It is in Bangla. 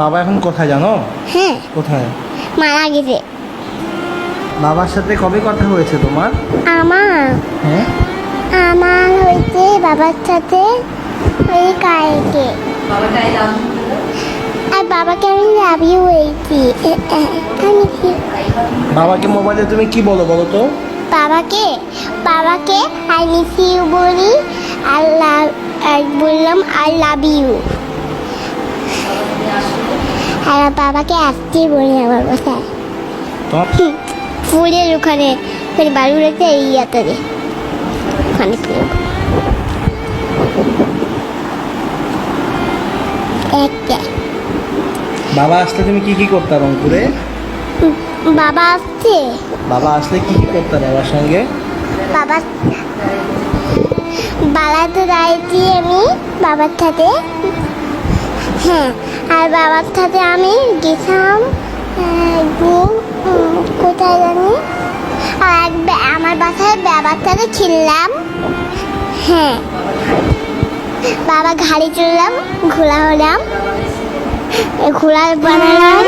বাবা এখন কোথায় জানো? হ্যাঁ, কোথায়? মারা গেছে। বাবার সাথে কবে কথা হয়েছে তোমার? আমার হ্যাঁ, আমার হয়েছে বাবার সাথে ওই কালকে। আর বাবাকে আমি লাভ ইউ হয়েছি। আমি কি বাবাকে মোবাইলে তুমি কি বলো বলো তো? বাবাকে বাবাকে আই মিস ইউ বলি, আর বললাম আই লাভ ইউ। আর বাবাকে আসতে বলি আমার বাসায়, তোমার ফুলের ওখানে বালুরাতে এই ইয়াতে ওখানে একটা বাবা আসলে তুমি কি কি করতে রংপুরে? বাবা আসছে। বাবা আসলে কি কি করতে বাবার সঙ্গে? বাবা বালাতে দাঁড়িয়েছি আমি বাবার সাথে। হ্যাঁ, আর বাবার সাথে আমি গেছিলাম একদিন কোথায় জানি, আর আমার বাসায় বাবার সাথে খেললাম। হ্যাঁ, বাবা গাড়ি চললাম, ঘোলা হলাম, ঘোলা বানালাম।